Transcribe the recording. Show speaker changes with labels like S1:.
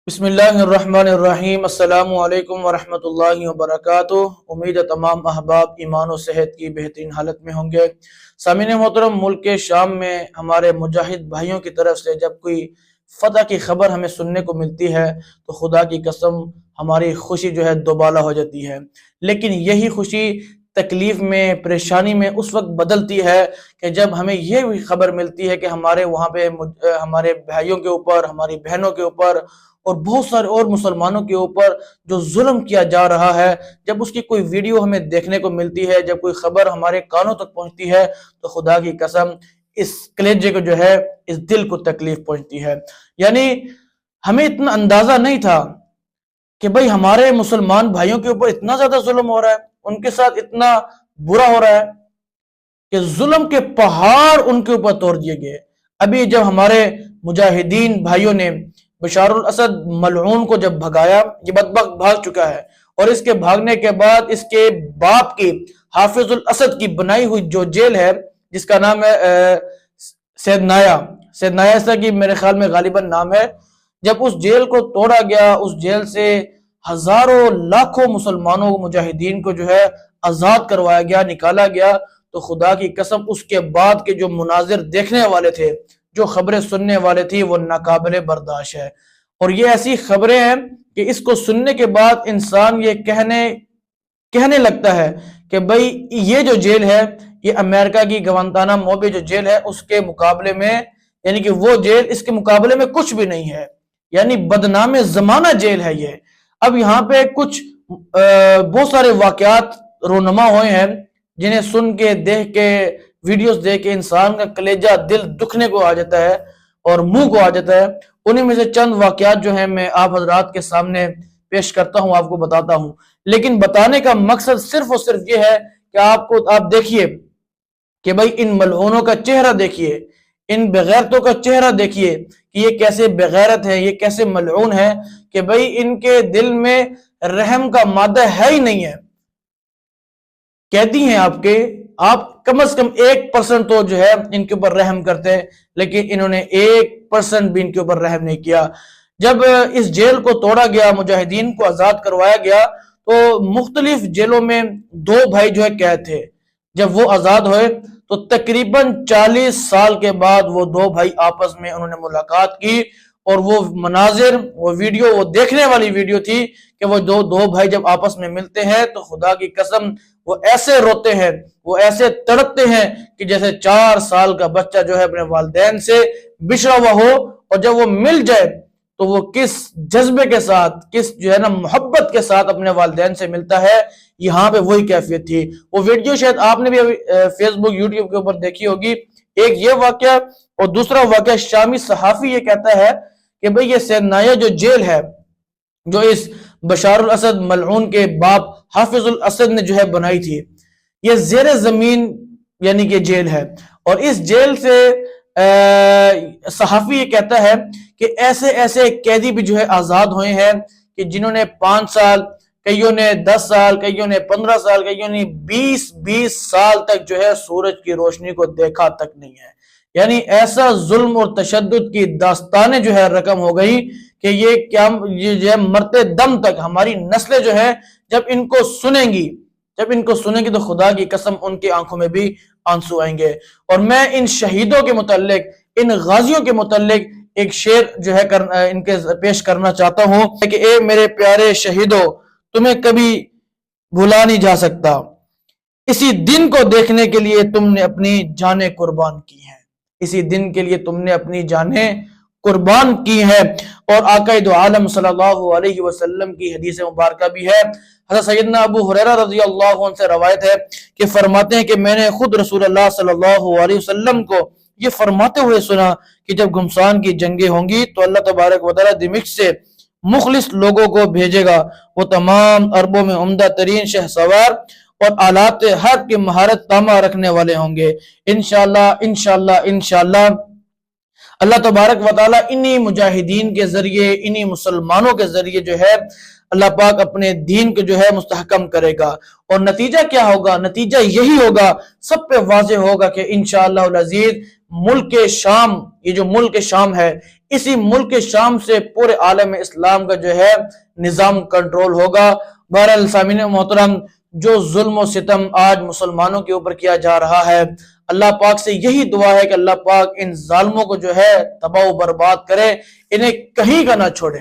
S1: بسم اللہ الرحمن الرحیم۔ السلام علیکم ورحمۃ اللہ وبرکاتہ۔ امید ہے تمام احباب ایمان و صحت کی بہترین حالت میں ہوں گے۔ سامعین محترم، ملک کے شام میں ہمارے مجاہد بھائیوں کی طرف سے جب کوئی فتح کی خبر ہمیں سننے کو ملتی ہے تو خدا کی قسم ہماری خوشی جو ہے دوبالا ہو جاتی ہے، لیکن یہی خوشی تکلیف میں، پریشانی میں اس وقت بدلتی ہے کہ جب ہمیں یہ بھی خبر ملتی ہے کہ ہمارے وہاں پہ ہمارے بھائیوں کے اوپر، ہماری بہنوں کے اوپر اور بہت سارے اور مسلمانوں کے اوپر جو ظلم کیا جا رہا ہے، جب اس کی کوئی ویڈیو ہمیں دیکھنے کو ملتی ہے، جب کوئی خبر ہمارے کانوں تک پہنچتی ہے تو خدا کی قسم اس کلیجے کو جو ہے، اس دل کو تکلیف پہنچتی ہے۔ یعنی ہمیں اتنا اندازہ نہیں تھا کہ بھئی ہمارے مسلمان بھائیوں کے اوپر اتنا زیادہ ظلم ہو رہا ہے، ان کے ساتھ اتنا برا ہو رہا ہے کہ ظلم کے پہاڑ ان کے اوپر توڑ دیے گئے۔ ابھی جب ہمارے مجاہدین بھائیوں نے بشار الاسد ملعون کو جب بھگایا، یہ بدبخت بھاگ چکا ہے، اور اس کے بھاگنے کے بعد اس کے باپ کی، حافظ الاسد کی بنائی ہوئی جو جیل ہے جس کا نام ہے سید نایا ایسا کی میرے خیال میں غالباً نام ہے، جب اس جیل کو توڑا گیا، اس جیل سے ہزاروں لاکھوں مسلمانوں مجاہدین کو جو ہے آزاد کروایا گیا، نکالا گیا، تو خدا کی قسم اس کے بعد کے جو مناظر دیکھنے والے تھے، جو خبریں سننے والے تھی، وہ ناقابل برداشت ہے۔ اور یہ ایسی خبریں ہیں کہ اس کو سننے کے بعد انسان یہ کہنے لگتا ہے کہ بھئی یہ جو جیل ہے، یہ امریکہ کی گوانتانامو بے جو جیل ہے اس کے مقابلے میں، یعنی کہ وہ جیل اس کے مقابلے میں کچھ بھی نہیں ہے، یعنی بدنام زمانہ جیل ہے یہ۔ اب یہاں پہ کچھ بہت سارے واقعات رونما ہوئے ہیں جنہیں سن کے، دیکھ کے، ویڈیوز دیکھ کے انسان کا کلیجہ، دل دکھنے کو آ جاتا ہے اور منہ کو آ جاتا ہے۔ انہی میں سے چند واقعات جو ہیں میں آپ حضرات کے سامنے پیش کرتا ہوں، آپ کو بتاتا ہوں، لیکن بتانے کا مقصد صرف اور صرف یہ ہے کہ آپ دیکھیے کہ بھئی ان ملعونوں کا چہرہ دیکھیے، ان بغیرتوں کا چہرہ دیکھیے کہ یہ کیسے بغیرت ہے، یہ کیسے ملعون ہے کہ بھئی ان کے دل میں رحم کا مادہ ہے ہی نہیں ہے۔ کہتی ہیں آپ کم از کم 1% تو جو ہے ان کے اوپر رحم کرتے ہیں، لیکن انہوں نے 1% بھی ان کے اوپر رحم نہیں کیا۔ جب اس جیل کو توڑا گیا، مجاہدین کو آزاد کروایا گیا، تو مختلف جیلوں میں 2 بھائی جو ہے قید تھے۔ جب وہ آزاد ہوئے تو تقریباً 40 سال کے بعد وہ 2 بھائی آپس میں انہوں نے ملاقات کی، اور وہ مناظر، وہ ویڈیو، وہ دیکھنے والی ویڈیو تھی کہ وہ 2 بھائی جب آپس میں ملتے ہیں تو خدا کی قسم وہ ایسے روتے ہیں، وہ ایسے تڑپتے ہیں کہ جیسے 4 سال کا بچہ جو ہے اپنے والدین سے بچھڑا ہوا ہو، اور جب وہ مل جائے تو وہ کس جذبے کے ساتھ، کس جو ہے نا محبت کے ساتھ اپنے والدین سے ملتا ہے۔ یہاں پہ وہی کیفیت تھی۔ وہ ویڈیو شاید آپ نے بھی فیس بک، یوٹیوب کے اوپر دیکھی ہوگی۔ ایک یہ واقعہ، اور دوسرا واقعہ شامی صحافی یہ کہتا ہے کہ بھئی یہ سید نایا جو جیل ہے، جو اس بشار الاسد ملعون کے باپ حافظ الاسد نے جو ہے بنائی تھی، یہ زیر زمین یعنی کہ جیل ہے، اور اس جیل سے صحافی یہ کہتا ہے کہ ایسے قیدی بھی جو ہے آزاد ہوئے ہیں کہ جنہوں نے 5 سال، کئیوں نے 10 سال، کئیوں نے 15 سال، کئیوں نے 20 سال تک جو ہے سورج کی روشنی کو دیکھا تک نہیں ہے۔ یعنی ایسا ظلم اور تشدد کی داستانیں جو ہے رقم ہو گئی کہ یہ جو ہے مرتے دم تک ہماری نسلیں جو ہے جب ان کو سنیں گی تو خدا کی قسم ان کی آنکھوں میں بھی آنسو آئیں گے۔ اور میں ان شہیدوں کے متعلق، ان غازیوں کے متعلق ایک شعر جو ہے ان کے پیش کرنا چاہتا ہوں کہ اے میرے پیارے شہیدوں، تمہیں کبھی بھولا نہیں جا سکتا، اسی دن کو دیکھنے کے لیے تم نے اپنی جانیں قربان کی ہیں، اسی دن کے لیے تم نے اپنی جانیں قربان کی ہے۔ اور آقا دو عالم صلی اللہ علیہ وسلم کی حدیث مبارکہ بھی ہے۔ حضرت سیدنا ابو ہریرہ رضی اللہ عنہ سے روایت ہے کہ فرماتے ہیں کہ میں نے خود رسول اللہ صلی اللہ علیہ وسلم کو یہ فرماتے ہوئے سنا کہ جب گھمسان کی جنگیں ہوں گی تو اللہ تبارک و تعالی دمشق سے مخلص لوگوں کو بھیجے گا، وہ تمام عربوں میں عمدہ ترین شہ سوار اور آلات حرب کی مہارت تامہ رکھنے والے ہوں گے۔ انشاءاللہ اللہ تبارک و تعالی انہی مجاہدین کے ذریعے، انہی مسلمانوں کے ذریعے جو ہے اللہ پاک اپنے دین کو جو ہے مستحکم کرے گا۔ اور نتیجہ کیا ہوگا؟ نتیجہ یہی ہوگا، سب پہ واضح ہوگا کہ انشاءاللہ العزیز ملک شام، یہ جو ملک شام ہے، اسی ملک شام سے پورے عالم اسلام کا جو ہے نظام کنٹرول ہوگا۔ بہرحال سامعین محترم، جو ظلم و ستم آج مسلمانوں کے اوپر کیا جا رہا ہے، اللہ پاک سے یہی دعا ہے کہ اللہ پاک ان ظالموں کو جو ہے تباہ و برباد کرے، انہیں کہیں کا نہ چھوڑے۔